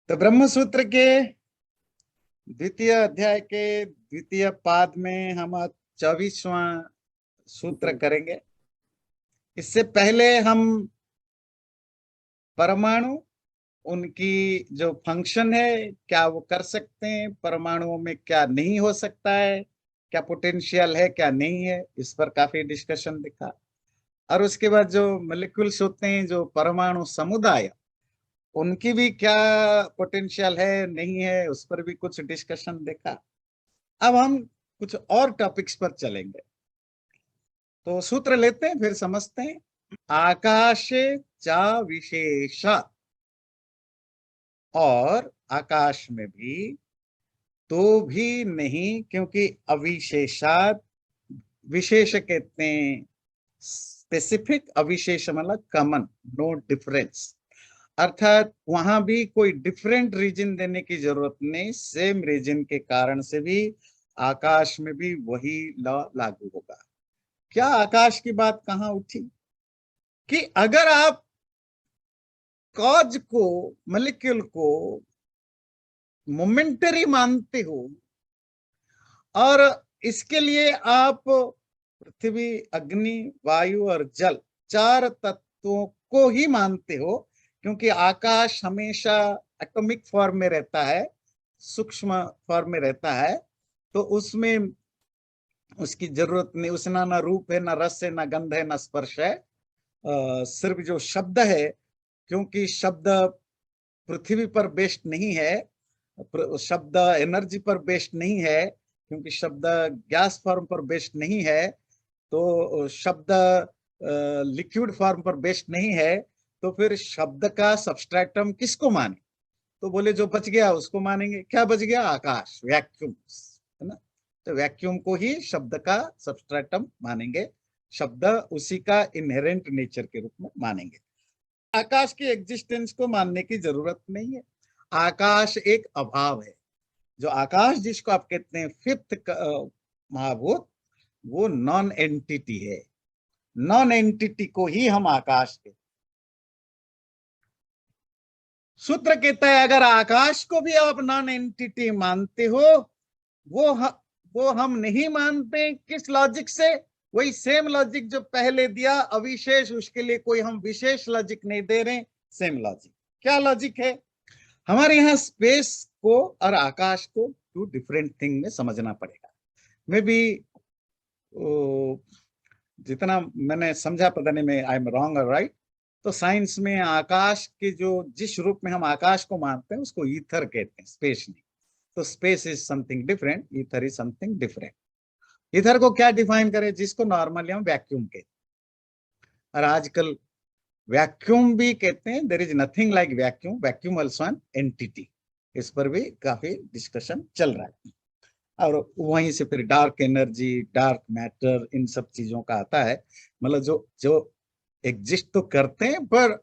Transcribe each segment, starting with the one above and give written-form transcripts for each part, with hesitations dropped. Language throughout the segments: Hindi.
तो ब्रह्म सूत्र के द्वितीय अध्याय के द्वितीय पाद में हम 24वां सूत्र करेंगे। इससे पहले हम परमाणु, उनकी जो फंक्शन है, क्या वो कर सकते हैं, परमाणुओं में क्या नहीं हो सकता है, क्या पोटेंशियल है क्या नहीं है, इस पर काफी डिस्कशन दिखा। और उसके बाद जो मॉलिक्यूल्स होते हैं, जो परमाणु समुदाय, उनकी भी क्या पोटेंशियल है नहीं है, उस पर भी कुछ डिस्कशन देखा। अब हम कुछ और टॉपिक्स पर चलेंगे। तो सूत्र लेते हैं, फिर समझते हैं। आकाशे चा विशेषा, और आकाश में भी तो भी नहीं, क्योंकि अविशेषात, विशेष कहते हैं स्पेसिफिक, अविशेष मतलब कॉमन, नो डिफरेंस, अर्थात वहां भी कोई डिफरेंट रीजन देने की जरूरत नहीं, सेम रीजन के कारण से भी आकाश में भी वही लॉ लागू होगा। क्या आकाश की बात कहां उठी कि अगर आप कॉज को, मॉलिक्यूल को मोमेंटरी मानते हो और इसके लिए आप पृथ्वी, अग्नि, वायु और जल, चार तत्वों को ही मानते हो, क्योंकि आकाश हमेशा एटॉमिक फॉर्म में रहता है, सूक्ष्म फॉर्म में रहता है, तो उसमें उसकी जरूरत नहीं, उसना ना रूप है, ना रस है, ना गंध है, ना स्पर्श है। सिर्फ जो शब्द है, क्योंकि शब्द पृथ्वी पर बेस्ड नहीं है, शब्द एनर्जी पर बेस्ड नहीं है, क्योंकि शब्द गैस फॉर्म पर बेस्ड नहीं है, तो शब्द लिक्विड फॉर्म पर बेस्ड नहीं है, तो फिर शब्द का सबस्ट्रेटम किसको माने? तो बोले जो बच गया उसको मानेंगे। क्या बच गया? आकाश, वैक्यूम, है ना। तो वैक्यूम को ही शब्द का सबस्ट्रेटम मानेंगे, शब्द उसी का इनहेरेंट नेचर के रूप में मानेंगे। आकाश की एग्जिस्टेंस को मानने की जरूरत नहीं है। आकाश एक अभाव है। जो आकाश जिसको आप कहते हैं फिफ्थ महाभूत, वो नॉन एंटिटी है। नॉन एंटिटी को ही हम आकाश कहते हैं। सूत्र कहता है अगर आकाश को भी आप नॉन एंटिटी मानते हो, वो वो हम नहीं मानते। किस लॉजिक से? वही सेम लॉजिक जो पहले दिया, अविशेष, उसके लिए कोई हम विशेष लॉजिक नहीं दे रहे, सेम लॉजिक। क्या लॉजिक है? हमारे यहाँ स्पेस को और आकाश को टू डिफरेंट थिंग में समझना पड़ेगा। मे बी जितना मैंने समझा, पता नहीं मैं आई एम रॉन्ग और राइट। तो साइंस में आकाश के जो जिस रूप में हम आकाश को मानते हैं उसको ईथर कहते हैं, स्पेस नहीं। तो space is something different, ether is something different. Ether को क्या डिफाइन करें? जिसको नॉर्मली हम वैक्यूम कहते हैं, और आजकल वैक्यूम भी कहते हैं। There is nothing like vacuum, vacuum also an entity. इस पर भी काफी डिस्कशन चल रहा है। और वहीं से फिर डार्क एनर्जी, डार्क मैटर, इन सब चीजों का आता है। मतलब जो जो एग्जिस्ट तो करते हैं, पर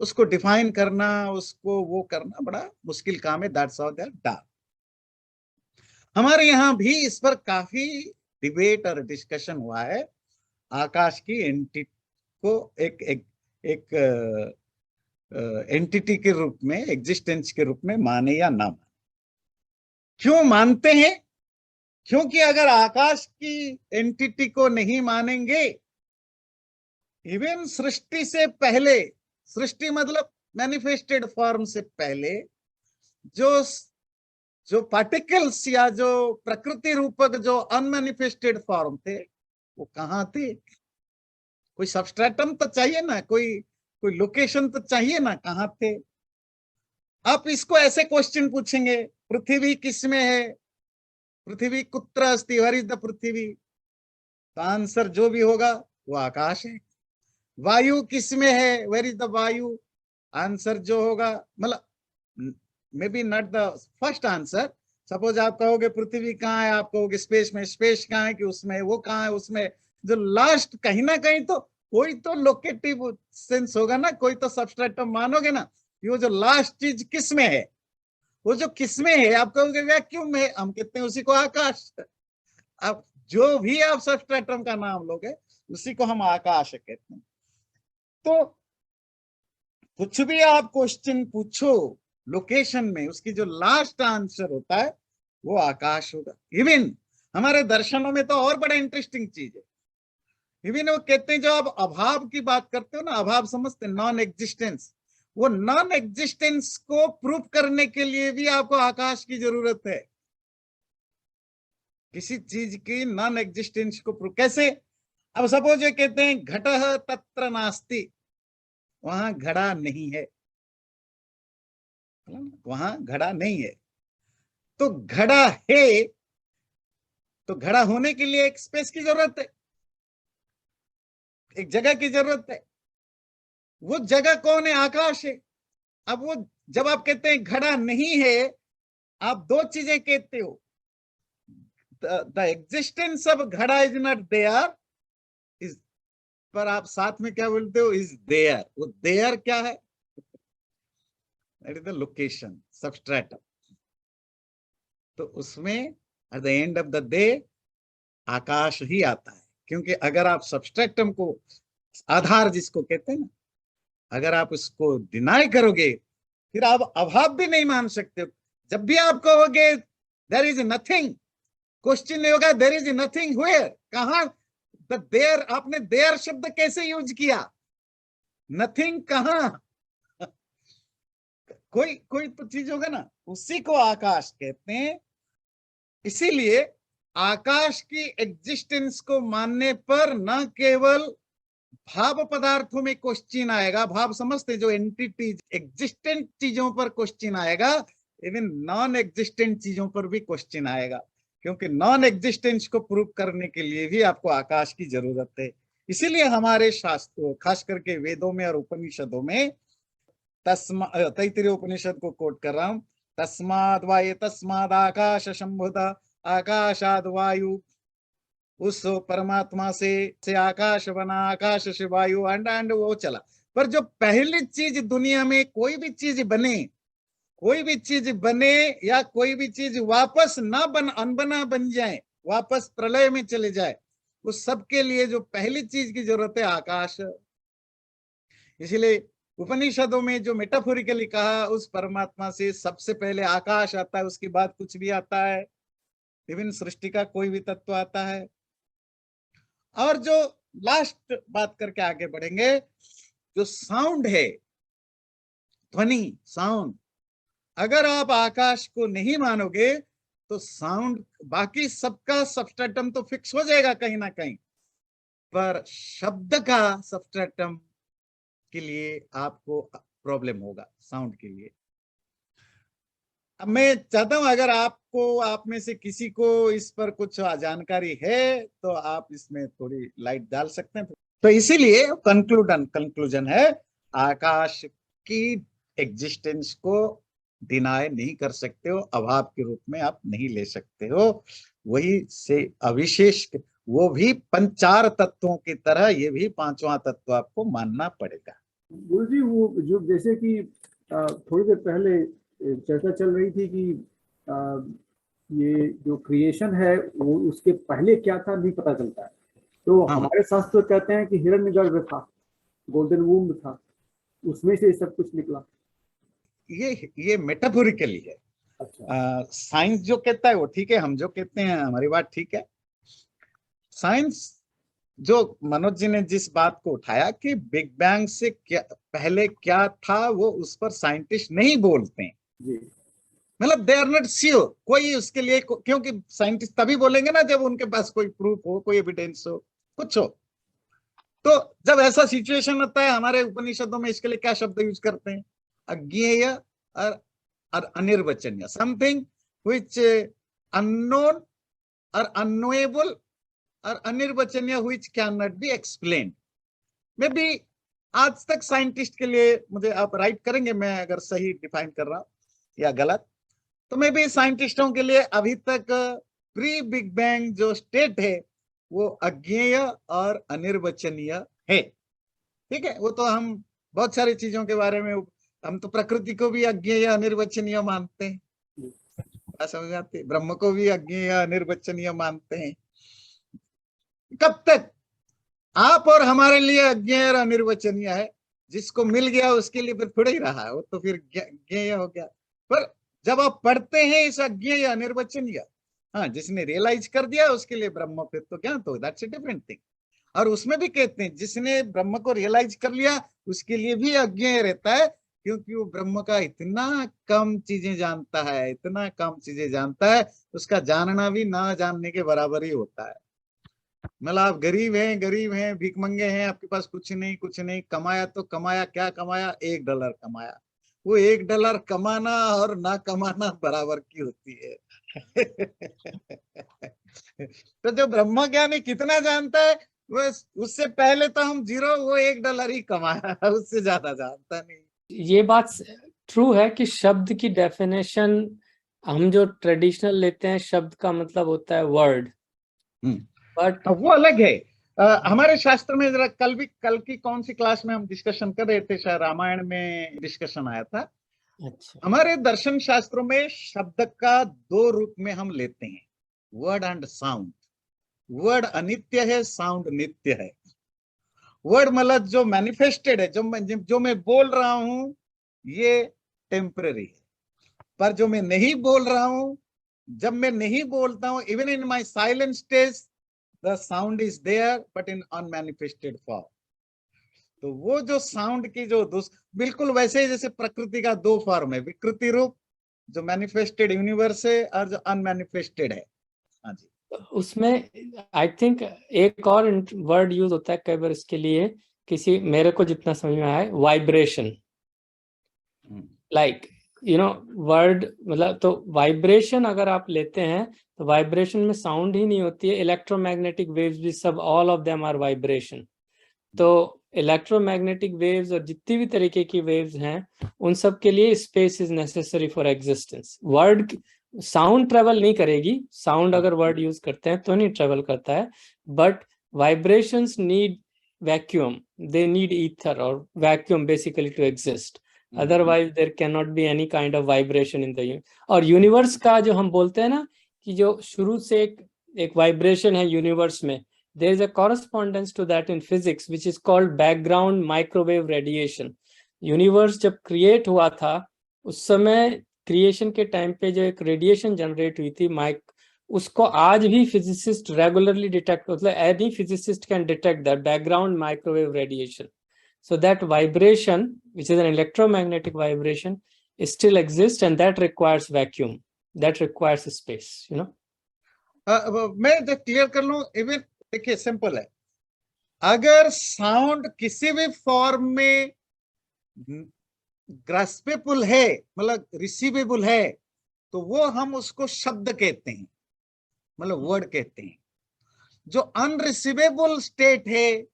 उसको डिफाइन करना, उसको वो करना बड़ा मुश्किल काम है। That's how they are dark. हमारे यहाँ भी इस पर काफी डिबेट और डिस्कशन हुआ है। आकाश की एंटिटी को एक एक एक एंटिटी के रूप में, एग्जिस्टेंस के रूप में माने या ना माने। क्यों मानते हैं? क्योंकि अगर आकाश की एंटिटी को नहीं मानेंगे, इवन सृष्टि से पहले, सृष्टि मतलब मैनिफेस्टेड फॉर्म से पहले, जो जो पार्टिकल्स या जो प्रकृति रूपक जो अनमैनिफेस्टेड फॉर्म थे, वो कहाँ थे? कोई सबस्ट्रेटम तो चाहिए ना, कोई कोई लोकेशन तो चाहिए ना, कहाँ थे? आप इसको ऐसे क्वेश्चन पूछेंगे, पृथ्वी किस में है? पृथ्वी कुत्र अस्ति, वेयर इज द पृथ्वी? तो आंसर जो भी होगा वो आकाश है। वायु किस में है? वेयर इज द वायु? आंसर जो होगा, मतलब may be not the first answer. Suppose आप कहोगे पृथ्वी कहाँ है, आप कहोगे स्पेस में, स्पेस कहाँ है कि उसमें, वो कहाँ है उसमें, जो लास्ट कहीं ना कहीं तो कोई तो लोकेटिव सेंस होगा ना, कोई तो सबस्ट्रेटम मानोगे ना। वो जो लास्ट चीज किस में है, वो जो किस में है, आप कहोगे वैक्यूम में, हम कहते हैं उसी को आकाश। आप जो भी आप सबस्ट्रेटम का नाम लोगे, उसी को हम आकाश कहते हैं। तो कुछ भी आप क्वेश्चन पूछो, लोकेशन में उसकी जो लास्ट आंसर होता है वो आकाश होगा। इवन हमारे दर्शनों में तो और बड़ा इंटरेस्टिंग चीज है, इवन वो कहते हैं जो आप अभाव की बात करते हो ना, अभाव समझते, नॉन एग्जिस्टेंस, वो नॉन एग्जिस्टेंस को प्रूव करने के लिए भी आपको आकाश की जरूरत है। किसी चीज की नॉन एग्जिस्टेंस को प्रूव कैसे? अब सपोज ये कहते हैं घटः तत्र नास्ति, वहां घड़ा नहीं है, वहां घड़ा नहीं है, तो घड़ा है, तो घड़ा होने के लिए एक स्पेस की जरूरत है, एक जगह की जरूरत है। वो जगह कौन है? आकाश है। अब वो जब आप कहते हैं घड़ा नहीं है, आप दो चीजें कहते हो, द एग्जिस्टेंस ऑफ घड़ा इज नॉट देयर, इज, पर आप साथ में क्या बोलते हो? Is there. वो देयर क्या है? That is the location, substratum. तो उसमें at the end of the day आकाश ही आता है, क्योंकि अगर आप सबस्ट्रेटम को, आधार जिसको कहते हैं ना, अगर आप उसको डिनाई करोगे, फिर आप अभाव भी नहीं मान सकते हो। जब भी आप कहोगे देयर इज नथिंग, क्वेश्चन नहीं होगा देयर इज नथिंग वेयर, कहां? द देयर, आपने देयर शब्द कैसे यूज किया? नथिंग कहां? कोई कोई तो चीज होगा ना, उसी को आकाश कहते हैं। इसीलिए आकाश की एग्जिस्टेंस को मानने पर न केवल भाव पदार्थों में क्वेश्चन आएगा, भाव समझते जो एंटिटीज, एग्जिस्टेंट चीजों पर क्वेश्चन आएगा, इवन नॉन एग्जिस्टेंट चीजों पर भी क्वेश्चन आएगा, क्योंकि नॉन एग्जिस्टेंस को प्रूव करने के लिए भी आपको आकाश की जरूरत है। इसीलिए हमारे शास्त्रों, खास करके वेदों में और उपनिषदों में, तैत्तिरीय उपनिषद को कोट कर रहा हूं, तस्माद वायु तस्माद आकाश शंभुत, आकाशाद वायु, उस परमात्मा से आकाश बना, आकाश से वायु, एंड वो चला। पर जो पहली चीज दुनिया में कोई भी चीज बने, कोई भी चीज बने या कोई भी चीज वापस ना बन, अनबना बन जाए, वापस प्रलय में चले जाए, उस सब के लिए जो पहली चीज की जरूरत है आकाश। इसलिए उपनिषदों में जो मेटाफोरिकली कहा, उस परमात्मा से सबसे पहले आकाश आता है, उसके बाद कुछ भी आता है, विभिन्न सृष्टि का कोई भी तत्व आता है। और जो लास्ट बात करके आगे बढ़ेंगे, जो साउंड है, ध्वनि, साउंड, अगर आप आकाश को नहीं मानोगे तो साउंड, बाकी सबका सबस्ट्रेटम तो फिक्स हो जाएगा कहीं ना कहीं, पर शब्द का सबस्ट्रेटम के लिए आपको प्रॉब्लम होगा, साउंड के लिए। अब मैं चाहता हूं अगर आपको, आप में से किसी को इस पर कुछ जानकारी है तो आप इसमें थोड़ी लाइट डाल सकते हैं। तो इसीलिए कंक्लूजन है, आकाश की एग्जिस्टेंस को डिनाई नहीं कर सकते हो, अभाव के रूप में आप नहीं ले सकते हो। वही से अविशेष, वो भी चार तत्वों की तरह ये भी पांचवा तत्व आपको मानना पड़ेगा। गुरु जी, वो जो जैसे कि थोड़ी देर पहले चर्चा चल रही थी कि ये जो क्रिएशन है वो उसके पहले क्या था नहीं पता चलता है, तो हाँ, हमारे शास्त्र कहते हैं कि हिरण्यगर्भ था, गोल्डन वूम्ब था, उसमें से सब कुछ निकला। ये मेटाफोरिकली है। अच्छा, साइंस जो कहता है वो ठीक है, हम जो कहते हैं हमारी बात ठीक है। साइंस जो मनोज जी ने जिस बात को उठाया कि बिग बैंग से क्या पहले क्या था, वो उस पर साइंटिस्ट नहीं बोलते हैं जी, मतलब दे आर नॉट श्योर, कोई उसके लिए क्योंकि साइंटिस्ट तभी बोलेंगे ना जब उनके पास कोई प्रूफ हो, कोई एविडेंस हो, कुछ हो। तो जब ऐसा सिचुएशन होता है, हमारे उपनिषदों में इसके लिए क्या शब्द यूज करते हैं? अज्ञेय और अनिर्वचनीय, समथिंग व्हिच अननोन और अननोएबल और अनिर्वचनीय which can not be explained. May be आज तक साइंटिस्ट के लिए, मुझे आप राइट करेंगे मैं अगर सही डिफाइन कर रहा हूं या गलत, तो मे बी साइंटिस्टों के लिए अभी तक प्री बिग बैंग जो स्टेट है वो अज्ञेय और अनिर्वचनीय है। ठीक है, वो तो हम बहुत सारी चीजों के बारे में, हम तो प्रकृति को भी अज्ञेय अनिर्वचनीय मानते हैं, समझ आती है, ब्रह्म को भी अज्ञेय अनिर्वचनीय मानते हैं। कब तक आप और हमारे लिए अज्ञेय और अनिर्वचनीय है, जिसको मिल गया उसके लिए फिर थोड़ा ही रहा, वो तो फिर ज्ञेय हो गया। पर जब आप पढ़ते हैं इस अज्ञेय अनिर्वचनीय, हाँ, जिसने रियलाइज कर दिया उसके लिए ब्रह्म फिर तो ज्ञात हो, दैट्स ए डिफरेंट थिंग। और उसमें भी कहते हैं जिसने ब्रह्म को रियलाइज कर लिया उसके लिए भी अज्ञेय रहता है, क्योंकि वो ब्रह्म का इतना कम चीजें जानता है, इतना कम चीजें जानता है, उसका जानना भी ना जानने के बराबर ही होता है। मतलब आप गरीब हैं, भीखमंगे हैं, आपके पास कुछ नहीं, कुछ नहीं, कमाया तो कमाया, क्या कमाया, $1 कमाया। वो $1 कमाना और ना कमाना बराबर की होती है। तो जो ब्रह्म ज्ञानी कितना जानता है, वो उससे पहले तो हम जीरो, वो $1 ही कमाया, उससे ज्यादा जानता नहीं। ये बात ट्रू है कि शब्द की डेफिनेशन हम जो ट्रेडिशनल लेते हैं, शब्द का मतलब होता है वर्ड, बट वो अलग है। हमारे शास्त्र में जरा कल की कौन सी क्लास में हम डिस्कशन कर रहे थे, शायद रामायण में डिस्कशन आया था। अच्छा, हमारे दर्शन शास्त्रों में शब्द का 2 रूप में हम लेते हैं, वर्ड एंड साउंड। वर्ड अनित्य है, साउंड नित्य है। वर्ड मतलब जो मैनिफेस्टेड है, जो मैं बोल रहा हूं, ये टेम्पररी है। पर जो मैं नहीं बोल रहा हूं, जब मैं नहीं बोलता हूं, even in my silent stage the sound is there but in unmanifested form. तो वो जो साउंड की जो बिल्कुल वैसे ही जैसे प्रकृति का 2 फॉर्म है, विकृति रूप जो मैनिफेस्टेड यूनिवर्स है और जो अनमैनिफेस्टेड है। हाँ जी, उसमें आई थिंक एक और वर्ड यूज होता है कई बार इसके लिए, किसी मेरे को जितना समझ में आया है, vibration. Like you know word मतलब, तो वाइब्रेशन अगर आप लेते हैं तो वाइब्रेशन में साउंड ही नहीं होती है, इलेक्ट्रोमैग्नेटिक वेव्स भी सब, all of them are vibration. तो इलेक्ट्रोमैग्नेटिक वेव्स और जितनी भी तरीके की वेव्स हैं, उन सब के लिए space is necessary for existence. Word sound travel नहीं करेगी, साउंड अगर वर्ड यूज करते हैं तो नहीं ट्रेवल करता है, but vibrations need vacuum, they need ether और vacuum basically to exist, otherwise there cannot be any kind of vibration in the universe. और यूनिवर्स का जो हम बोलते हैं ना कि जो शुरू से एक वाइब्रेशन है यूनिवर्स में, there is a correspondence to that in physics which is called background microwave radiation. Universe जब क्रिएट हुआ था, उस समय क्रिएशन के टाइम पे जो एक रेडिएशन जनरेट हुई थी उसको आज भी फिजिसिस्ट रेगुलरली डिटेक्ट, मतलब any physicist can detect that background microwave radiation. So that vibration, which is an electromagnetic vibration, still exists, and that requires vacuum, that requires space, you know. मैं जो क्लियर कर लूं, इवन देखिए सिंपल है, अगर साउंड किसी भी फॉर्म में ग्रास्पेबल है, मतलब रिसीवेबल है, तो वो हम उसको शब्द कहते हैं, मतलब वर्ड कहते हैं। जो अनरिसीवेबल स्टेट है,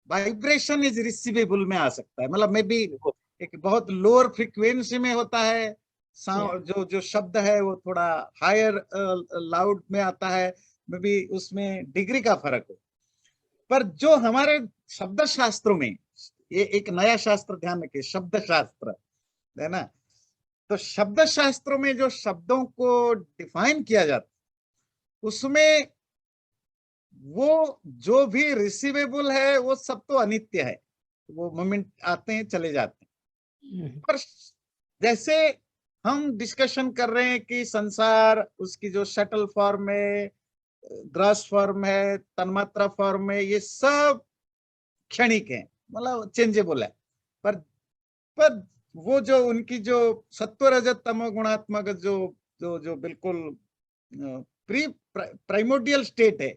वाइब्रेशन इज रिसीवेबल में आ सकता है, मतलब मे बी एक बहुत लोअर फ्रीक्वेंसी में होता है साउंड, जो शब्द है वो थोड़ा हायर लाउड में आता है, मे बी उसमें डिग्री का फर्क हो। पर जो हमारे शब्द शास्त्रों में, ये एक नया शास्त्र ध्यान रखिए, शब्द शास्त्र है ना, तो शब्द शास्त्रों में जो शब्दों को डिफाइन किया जाता है, उसमें वो जो भी रिसीवेबल है वो सब तो अनित्य है, वो मोमेंट आते हैं चले जाते हैं। पर जैसे हम डिस्कशन कर रहे हैं कि संसार, उसकी जो शटल फॉर्म है, ग्रास फॉर्म है, तन्मात्रा फॉर्म है, ये सब क्षणिक है, मतलब चेंजेबल है। पर वो जो उनकी जो सत्व रजत तमो गुणात्मक जो जो जो बिल्कुल प्राइमोडियल स्टेट है,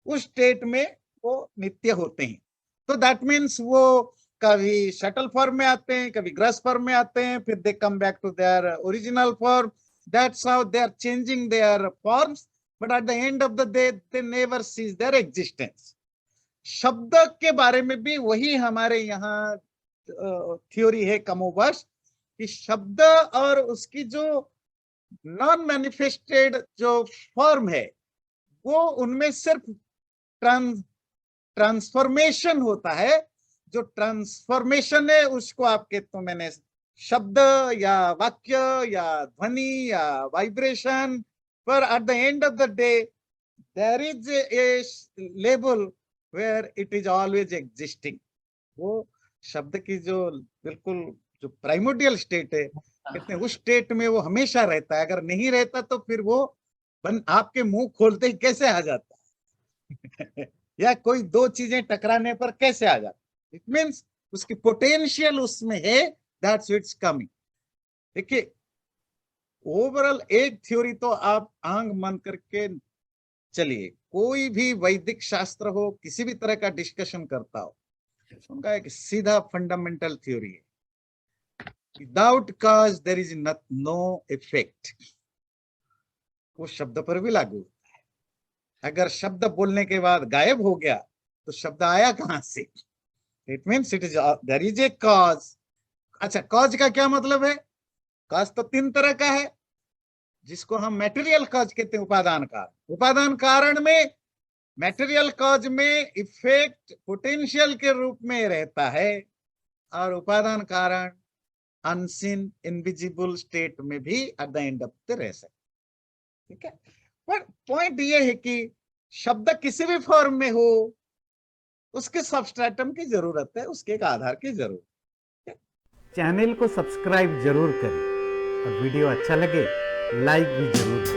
उस स्टेट में वो नित्य होते हैं। तो दैट मीन्स वो कभी शटल फॉर्म में आते हैं, कभी ग्रास फॉर्म में आते हैं, फिर they come back to their original form. That's how they are changing their forms, but at the end of the day they never cease their existence. शब्द के बारे में भी वही हमारे यहाँ थ्योरी है कमोबश, कि शब्द और उसकी जो नॉन मैनिफेस्टेड जो फॉर्म है, वो उनमें सिर्फ ट्रांसफॉर्मेशन होता है। जो ट्रांसफॉर्मेशन है उसको आपके, तो मैंने शब्द या वाक्य या ध्वनि या वाइब्रेशन, पर at the end of the day there is a level where it is always existing. वो शब्द की जो बिल्कुल जो प्राइमोडियल स्टेट है, कहते हैं उस स्टेट में वो हमेशा रहता है। अगर नहीं रहता तो फिर वो आपके मुंह खोलते ही कैसे आ जाता है या कोई दो चीजें टकराने पर कैसे आ जाता है। इट मीन्स उसकी पोटेंशियल उसमें है, दैट्स इट्स कमिंग। देखिए ओवरऑल एक थ्योरी तो आप आंख बंद करके चलिए, कोई भी वैदिक शास्त्र हो, किसी भी तरह का डिस्कशन करता हो, उनका एक सीधा फंडामेंटल थ्योरी है, without cause there is no effect. वो शब्द पर भी लागू होता है। अगर शब्द बोलने के बाद गायब हो गया तो शब्द आया कहां से? It means it is there is a cause. अच्छा, कॉज का क्या मतलब है? कॉज तो तीन तरह का है, जिसको हम मटेरियल कॉज कहते हैं, उपादान कारण। उपादान कारण में, मटेरियल कॉज में इफेक्ट पोटेंशियल के रूप में रहता है, और उपादान कारण अनसीन इनविजिबल स्टेट में भी eight the end of the रह सकते। ठीक है, पर पॉइंट ये है कि शब्द किसी भी फॉर्म में हो, उसके सबस्ट्रेटम की जरूरत है, उसके एक आधार की जरूरत है। चैनल को सब्सक्राइब जरूर करें और वीडियो अच्छा लगे लाइक भी जरूर करें।